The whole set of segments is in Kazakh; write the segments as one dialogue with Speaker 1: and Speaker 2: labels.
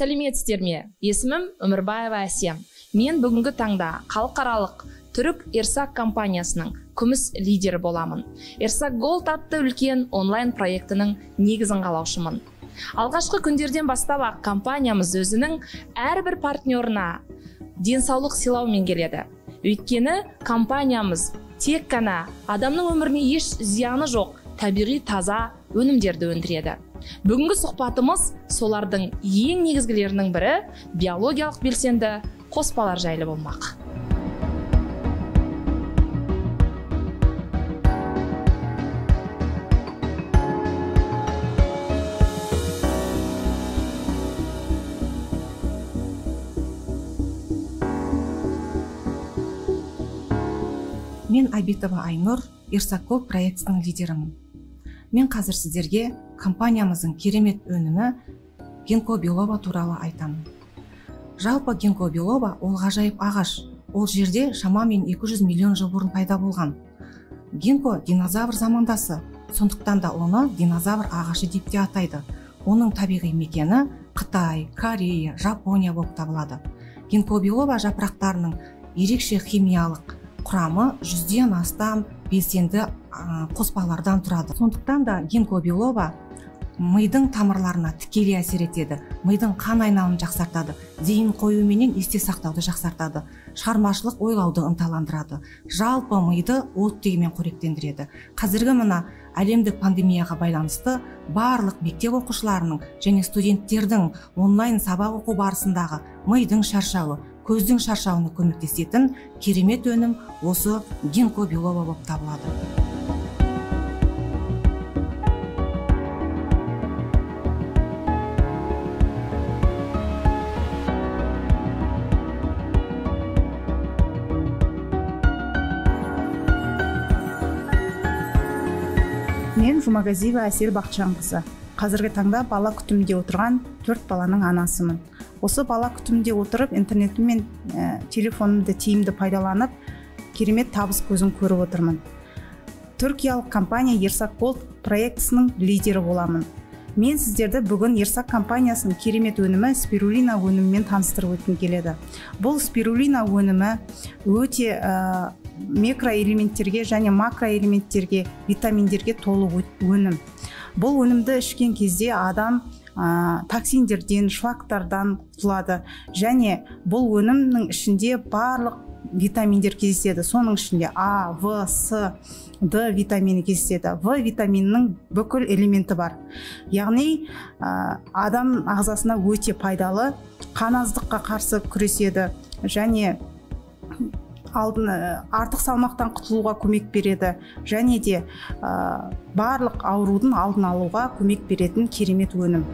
Speaker 1: Сәлеметсіздер ме? Есімім Өмірбаева Әсем. Мен бүгінгі таңда халықаралық түрік Ерсак компаниясының күміс лидері боламын. Ерсак Голд атты үлкен онлайн проектінің негізін қалаушымын. Алғашқы күндерден бастап компаниямыз өзінің әрбір партнерына денсаулық сыйлаумен келеді. Өйткені компаниямыз тек қана адамның өміріне еш зияны жоқ, табиғи таза өнімдерді өндіреді. Бүгінгі сұхбатымыз солардың ең негізгілерінің бірі биологиялық белсенді қоспалар жайлы болмақ.
Speaker 2: Мен Айбитова Айнұр, Ерсак Голд проектісінің лидерімін. Мен қазір сіздерге компаниямыздың керемет өнімі гинко билоба туралы айтамын. Жалпы гинко билоба ол ғажайып ағаш. Ол жерде шамамен 200 миллион жыл бұрын пайда болған. Гинко динозавр замандасы, сондықтан да оны динозавр ағашы деп те атайды. Оның табиғи мекені Қытай, Корея, Жапония болып табылады. Гинко билоба жапырақтарының ерекше химиялық құрамы 100-ден астам белсенді қоспалардан тұрады. Сондықтан да гинко билоба мидың тамырларына тікелей әсер етеді. Мидың қан айналымын жақсартады, зейін қоюменен есте сақтауды жақсартады, шығармашылық ойлауды ынталандырады, жалпы миды оттегімен қоректендіреді. Қазіргі мына әлемдік пандемияға байланысты барлық мектеп оқушыларының және студенттердің онлайн сабақ оқу барысындағы мидың шаршауы, көздің шаршауына көмектесетін керемет өнім осы гинко билоба болып табылады.
Speaker 3: Мен Жұмағазиева Әсел Бақытжанқызы. Қазіргі таңда бала күтімінде отырған 4 баланың анасымын. Осы бала күтімінде отырып, интернетім мен телефонымды тиімді пайдаланып, керемет табыс көзін көріп отырмын. Түркиялық компания Ерсак Голд проектісінің лидері боламын. Мен сіздерді бүгін Ерсак компаниясының керемет өнімі спирулина өнімімен таныстырып өткім келеді. Бұл спирулина өнімі өте микроэлементтерге және макроэлементтерге, витаминдерге толы өнім. Бұл өнімді ішкен кезде адам токсиндерден, шлактардан құтылады, және бұл өнімнің ішінде барлық витаминдер кездеседі. Соның ішінде А, В, С, Д витамині кездеседі. В витаминінің бүкіл элементі бар. Яғни адам ағзасына өте пайдалы, қаназдыққа қарсы күреседі және артық салмақтан құтылуға көмек береді, және де барлық аурудың алдын алуға көмек беретін керемет өнім.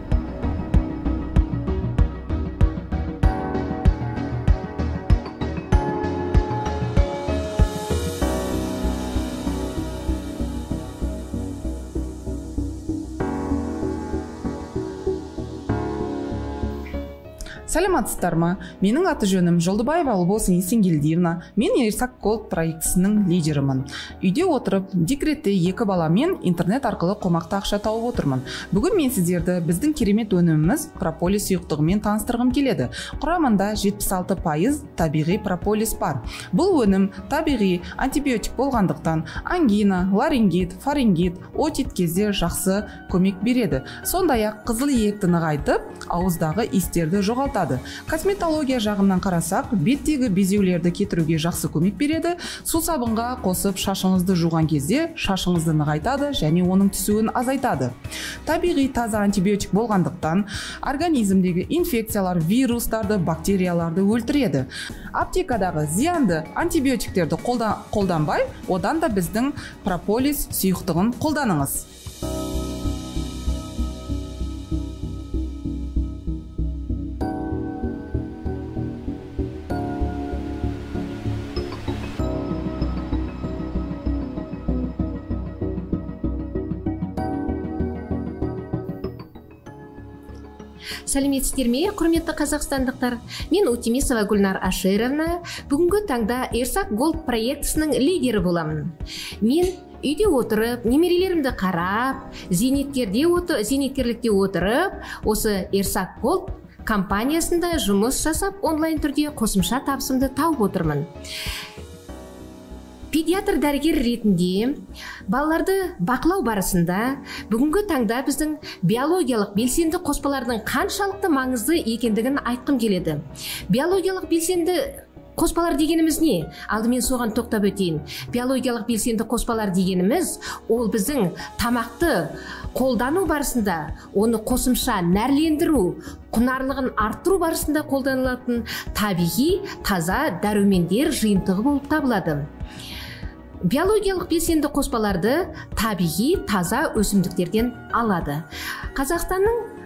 Speaker 4: Сәлематсыздар ма? Менің аты жөнім Жолдыбаева Ұлбосын Есенгелдиевна. Мен Ерсак Голд проектісінің лидерімін. Үйде отырып, декретте 2 баламен интернет арқылы қомақты ақша тауып отырмын. Бүгін мен сіздерді біздің керемет өніміміз прополис сұйықтығымен таныстырғым келеді. Құрамында 76% табиғи прополис бар. Бұл өнім табиғи антибиотик болғандықтан ангина, ларингит, фарингит, отит кезде жақсы көмек береді. Сондай-ақ қызыл иекті нығайтып, ауыздағы иістерді жоғалтады. Косметология жағынан қарасақ, беттегі безеулерді кетіруге жақсы көмек береді. Су сабынға қосып шашыңызды жуған кезде шашыңызды нығайтады және оның түсуін азайтады. Табиғи таза антибиотик болғандықтан организмдегі инфекциялар, вирустарды, бактерияларды өлтіреді. Аптекадағы зиянды антибиотиктерді қолданбай, одан да біздің прополис сұйықтығын қолданыңыз.
Speaker 5: Сәлеметсіздер ме, құрметті қазақстандықтар? Мен Утемисова Гүлнар Ашировна, бүгінгі таңда Ерсак Голд проектісінің лидері боламын. Мен үйде отырып, немерелерімді қарап, зейнеткерлікте отырып, осы Ерсак Голд компаниясында жұмыс жасап онлайн түрде қосымша табысымды тауып отырмын. Педиатр дәрігер ретінде балаларды бақылау барысында бүгінгі таңда біздің биологиялық белсенді қоспалардың қаншалықты маңызды екендігін айтқым келеді. Биологиялық белсенді қоспалар дегеніміз не? Алдымен соған тоқтап өтейін. Биологиялық белсенді қоспалар дегеніміз ол біздің тамақты қолдану барысында оны қосымша нәрлендіру, құнарлығын арттыру барысында қолданылатын табиғи таза дәрумендер жиынтығы болып табылады. Биологиялық белсенді қоспаларды табиғи таза өсімдіктерден алады. Қазақстанның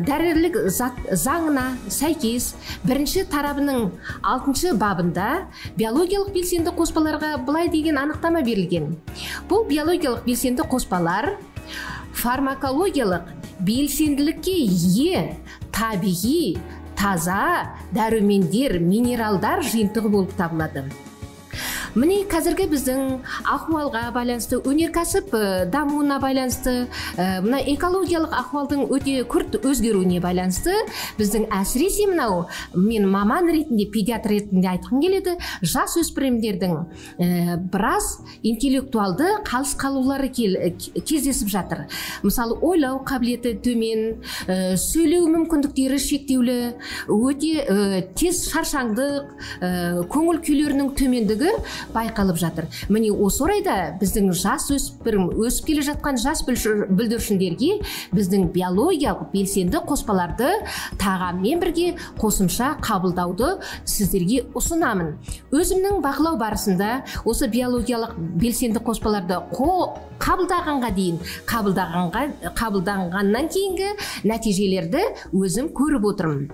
Speaker 5: дәрілік заңына сәйкес бірінші тарабының 6 бабында биологиялық белсенді қоспаларға былай деген анықтама берілген. Бұл биологиялық белсенді қоспалар фармакологиялық белсенділікке ие табиғи таза дәрумендер, минералдар жиынтығы болып табылады. Міне қазіргі біздің ахуалға байланысты, өнеркәсіп дамуына байланысты, мына экологиялық ахуалдың өте күрт өзгеруіне байланысты, біздің әсіресе мынау, мен маман ретінде, педиатр ретінде айтқым келеді, жас өспірімдердің біраз интеллектуалды қалыс қалулары кездесіп жатыр. Мысалы, ойлау қабілеті төмен, сөйлеу мүмкіндіктері шектеулі, өте тез шаршаңдық, көңіл күйлерінің төмендігі байқалып жатыр. Міне осы орайда біздің жас өсіп келе жатқан жас бүлдіршіндерге біздің биологиялық белсенді қоспаларды тағаммен бірге қосымша қабылдауды сіздерге ұсынамын. Өзімнің бақылау барысында осы биологиялық белсенді қоспаларды қабылдағанға дейін, қабылданғаннан кейінгі нәтижелерді өзім көріп отырмын.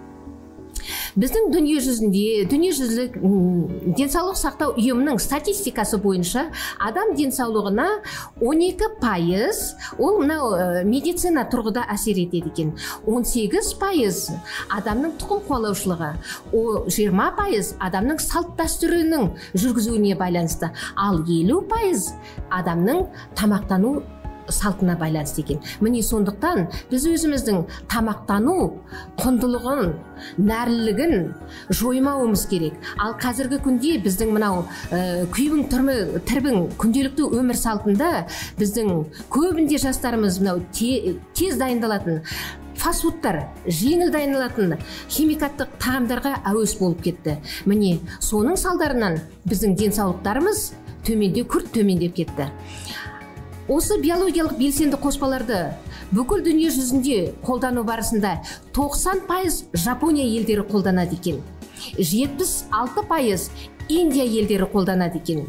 Speaker 5: Біздің дүниежүзілік денсаулық сақтау ұйымының статистикасы бойынша адам денсаулығына 12% ол мынау медицина тұрғыда әсер етеді екен. 18% адамның тұқым қуалаушылығы, 20% адамның салт дәстүрінің жүргізуіне байланысты, ал 50% адамның тамақтану салтына байланысты екен. Міне сондықтан біз өзіміздің тамақтану құндылығын, нәрлілігін жоймауымыз керек. Ал қазіргі күнде біздің мынау тірбің күнделікті өмір салтында біздің көбінде жастарымыз мынау тез дайындалатын фастфудтар, жеңіл дайындалатын химикаттық тағамдарға әуес болып кетті. Міне соның салдарынан біздің денсаулықтарымыз күрт төмендеп кетті. Осы биологиялық белсенді қоспаларды бүкіл дүние жүзінде қолдану барысында 90% Жапония елдері қолданады екен. 76% Индия елдері қолданады екен.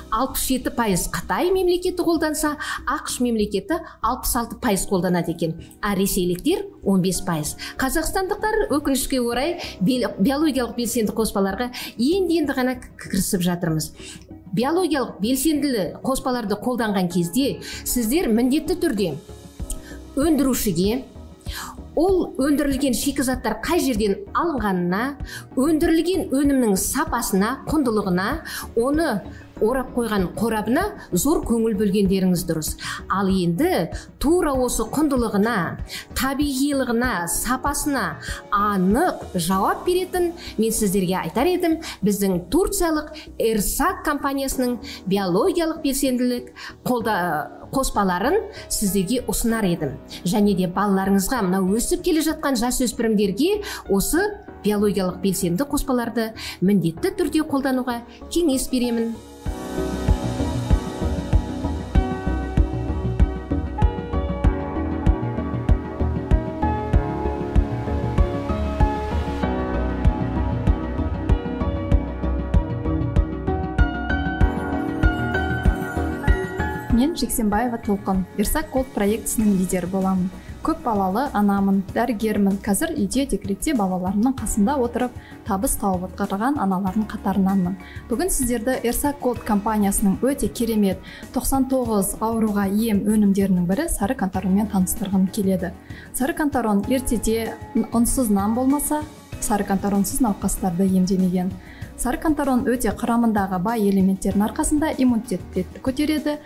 Speaker 5: 67% Қытай мемлекеті қолданса, ақш мемлекеті 66% қолданады екен. А ресейліктер 15%. Қазақстандықтар өкінішке орай биологиялық белсенді қоспаларға енді ғана кірісіп жатырмыз. Биологиялық белсенділі қоспаларды қолданған кезде сіздер міндетті түрде өндірушіге, ол өндірілген шикізаттар қай жерден алынғанына, өндірілген өнімнің сапасына, құндылығына, оны орап қойған қорабына зор көңіл бөлгендеріңіз дұрыс. Ал енді тура осы құндылығына, табиғилығына, сапасына анық жауап беретін мен сіздерге айтар едім, біздің Турциялық Ерсак компаниясының биологиялық белсенділік қоспаларын сіздерге ұсынар едім. Және де балаларыңызға, мына өсіп келе жатқан жасөспірімдерге осы биологиялық белсенді қоспаларды міндетті түрде қолдануға кеңес беремін.
Speaker 6: Мен Жексенбаева Толқын, Ерсак Голд проектісінің лидері боламын. Көп балалы анамын, дәрігермін. Қазір үйде декретте балаларымның қасында отырып, табыс тауып отырған аналардың қатарынанмын. Бүгін сіздерді Ерсак Голд компаниясының өте керемет 99 ауруға ем өнімдерінің бірі сары кантаронмен таныстырғым келеді. Сары кантарон ертеде ұнсыз нан болмаса, сары кантаронсыз науқастарды емдемеген. Сары кантарон өте құрамындағы бай элементтердің арқасында иммунитетті көтереді,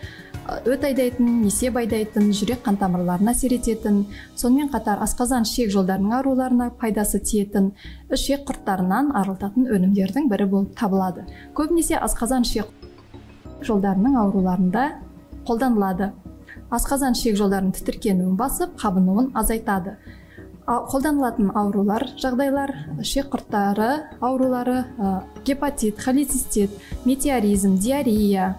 Speaker 6: өт айдайтын, несеп айдайтын, жүрек қан тамырларына әсер ететін, сонымен қатар асқазан ішек жолдарының ауруларына пайдасы тиетін, ішек құрттарынан арылтатын өнімдердің бірі болып табылады. Көбінесе асқазан ішек жолдарының ауруларында қолданылады. Асқазан ішек жолдарының тітіркенуін басып, қабынуын азайтады. Қолданылатын аурулар жағдайлар ішек құрттары аурулары, гепатит, холецистит, метеоризм, диарея,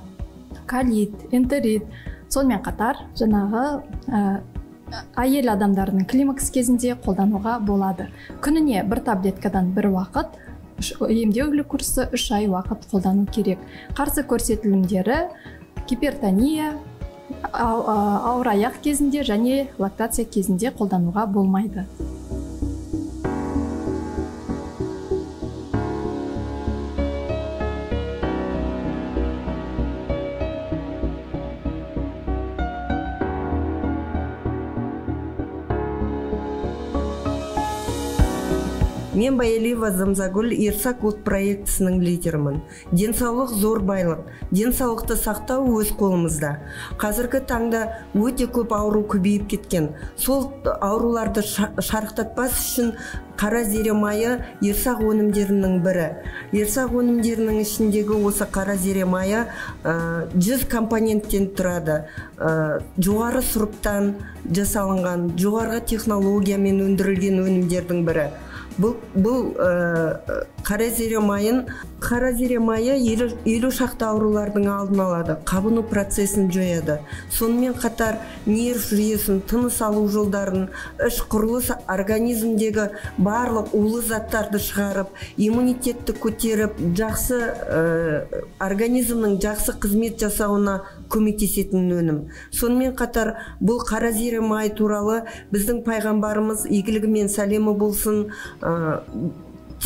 Speaker 6: колит, энтерит. Сонымен қатар жаңағы әйел адамдарының климакс кезінде қолдануға болады. Күніне бір таблеткадан бір уақыт, емдеу курсы 3 ай уақыт қолдану керек. Қарсы көрсетілімдері гипертония, ауыр аяқ кезінде және лактация кезінде қолдануға болмайды.
Speaker 7: Мен Баялиева Замзагүл Ерсак Голд проектісінің лидерімін. Денсаулық зор байлық. Денсаулықты сақтау өз қолымызда. Қазіргі таңда өте көп ауру көбейіп кеткен. Сол ауруларды шарықтатпас үшін қара зере майы ерсақ өнімдерінің бірі. Ерсақ өнімдерінің ішіндегі осы қара зере майы 100 компоненттен тұрады. Жоғары сұрыптан жасалынған, жоғарғы технологиямен өндірілген өнімдердің бірі. Бұл қара зере майы 50 шақты аурулардың алдын алады, қабыну процесін жояды. Сонымен қатар нерв жүйесін, тыныс алу жолдарын, іш құрылыс организмдегі барлық улы заттарды шығарып, иммунитетті көтеріп, организмнің жақсы қызмет жасауына көмектесетін өнім. Сонымен қатар бұл қара зере май туралы біздің пайғамбарымыз игілігі мен сәлемі болсын,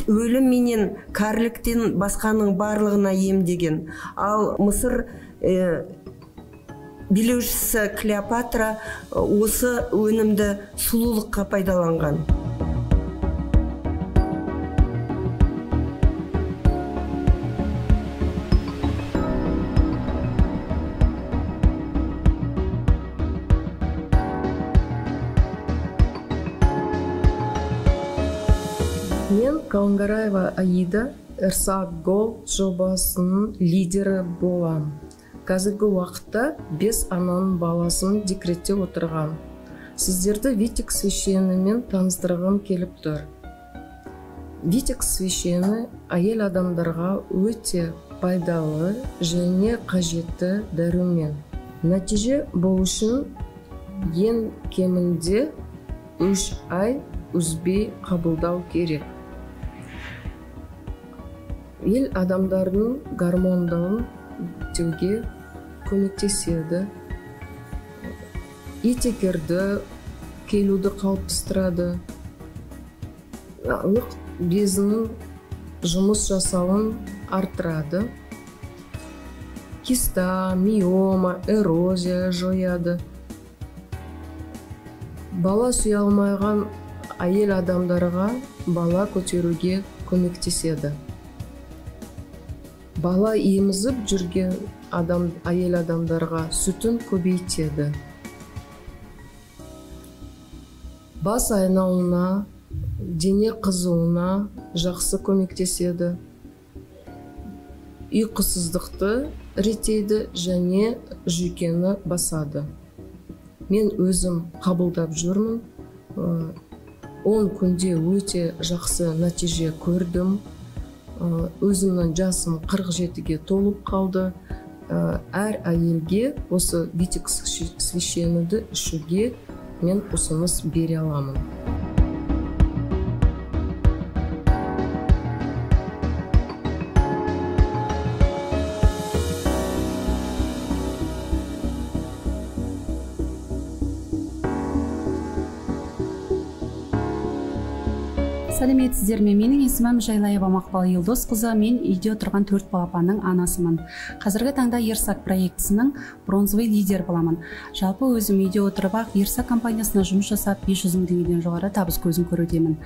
Speaker 7: өлім менен кәріліктен басқаның барлығына емдеген. Ал Мысыр билеушісі Клеопатра осы өнімді сұлулыққа пайдаланған.
Speaker 8: Мен Калангараева Аида, Ерсак Голд жобасының лидері болам. Қазіргі уақытта 5 ананың баласын декретте отырған. Сіздерді Витекс священімен таныстырғым келіп тұр. Витекс священі әйел адамдарға өте пайдалы және қажетті дәрумен. Нәтиже болу үшін ең кемінде 3 ай үзбей қабылдау керек. Ел адамдардың гормондарын деуге көмектеседі. Итекерді, келуді қалыптастырады. Алық безінің жұмыс жасауын арттырады. Киста, миома, эрозия жояды. Бала сүйе алмайған әйел адамдарға бала көтеруге көмектеседі. Бала емізіп жүрген әйел адамдарға сүтін көбейтеді. Бас айналуына, дене қызуына жақсы көмектеседі. Ұйқысыздықты реттейді және жүйкені басады. Мен өзім қабылдап жүрмін. 10 күнде өте жақсы нәтиже көрдім. Өзімнің жасым 47-ге толып қалды. Әр әйелге осы Витекс священіді ішуге мен ұсыныс бере аламын.
Speaker 9: Сәлеметсіздер ме? Менің есімім Жайлаева Мақпал Елдосқызы. Мен үйде отырған 4 балапанның анасымын. Қазіргі таңда Ерсак проектісінің бронзовый лидер боламын. Жалпы өзім үйде отырып ақ Ерсак компаниясына жұмыс жасап 500 мың теңгеден жоғары табыс көзін көрудемін.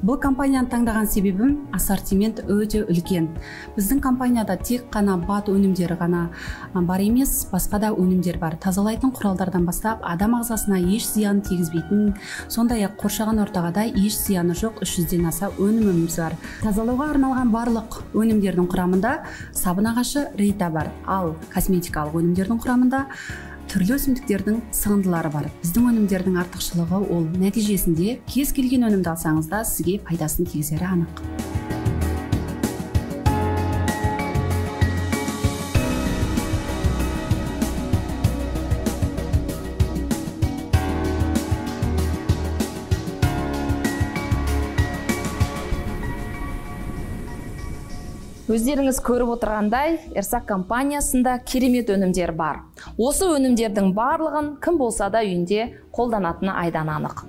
Speaker 9: Бұл компанияны таңдаған себебім ассортимент өте үлкен. Біздің компанияда тек қана бат өнімдері ғана бар емес, басқа да өнімдер бар. Тазалайтын құралдардан бастап адам ағзасына еш зиян тигізбейтін, сондай-ақ қоршаған ортаға да еш зияны жоқ 300-ден аса өніміміз бар. Тазалауға арналған барлық өнімдердің құрамында сабын ағашы Рита бар, ал косметикалық өнімдердің құрамында түрлі өсімдіктердің сығындылары бар. Біздің өнімдердің артықшылығы ол нәтижесінде кез келген өнімді алсаңыз да сізге пайдасын тигізері анық.
Speaker 1: Өздеріңіз көріп отырғандай, Ерсак компаниясында керемет өнімдер бар. Осы өнімдердің барлығын кім болса да үйінде қолданатыны айдан анық.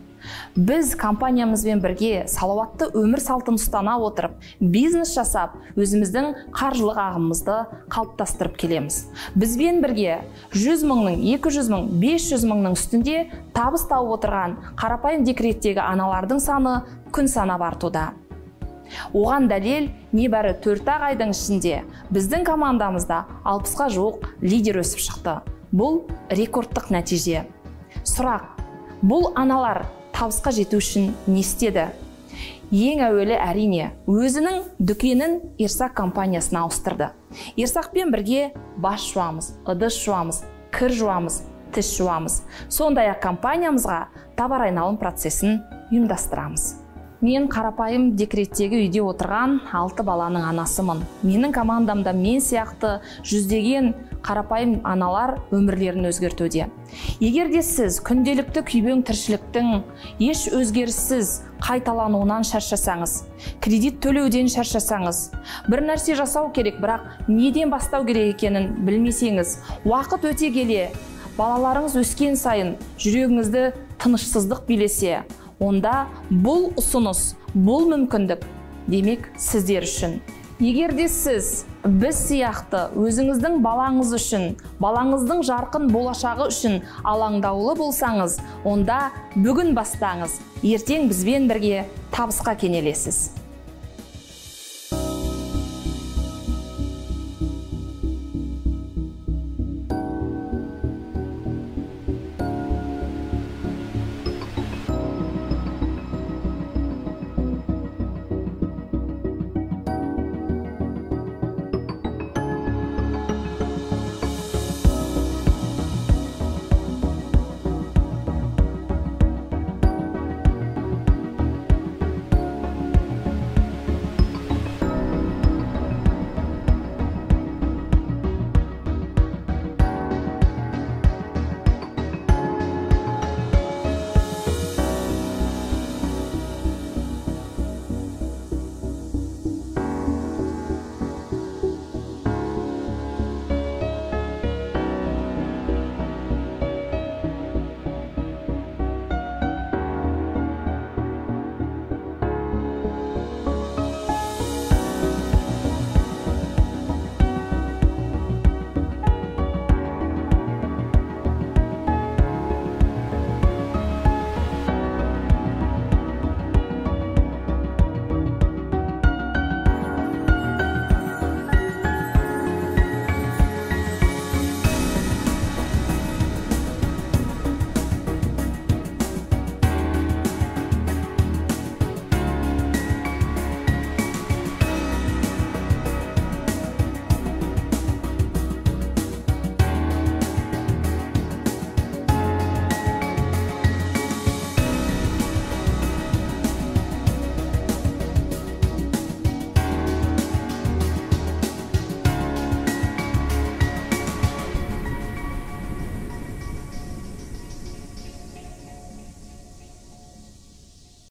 Speaker 1: Біз компаниямызбен бірге салауатты өмір салтын ұстана отырып, бизнес жасап, өзіміздің қаржылық ағымымызды қалыптастырып келеміз. Бізбен бірге 100 мыңның, 200 мың, 500 мыңның үстінде табыс тауып отырған қарапайым декреттегі аналардың саны күн санап артуда. Оған дәлел небәрі 4 айдың ішінде біздің командамызда 60-ға жуық лидер өсіп шықты. Бұл рекордтық нәтиже. Сұрақ: бұл аналар табысқа жету үшін не істеді? Ең әуелі әрине өзінің дүкенін Ерсак компаниясына ауыстырды. Ерсакпен бірге бас жуамыз, ыдыс жуамыз, кір жуамыз, тіс жуамыз. Сондай-ақ компаниямызға товар айналым процесін ұйымдастырамыз. Мен қарапайым декреттегі үйде отырған 6 баланың анасымын. Менің командамда мен сияқты жүздеген қарапайым аналар өмірлерін өзгертуде. Егер де сіз күнделікті күйбең тіршіліктің еш өзгеріссіз қайталануынан шаршасаңыз, кредит төлеуден шаршасаңыз, бір нәрсе жасау керек, бірақ неден бастау керек екенін білмесеңіз, уақыт өте келе, балаларыңыз өскен сайын жүрегіңізді тынышсыздық билесе, онда бұл ұсыныс, бұл мүмкіндік демек сіздер үшін. Егер де сіз біз сияқты өзіңіздің балаңыз үшін, балаңыздың жарқын болашағы үшін алаңдаулы болсаңыз, онда бүгін бастаңыз, ертең бізбен бірге табысқа кенелесіз.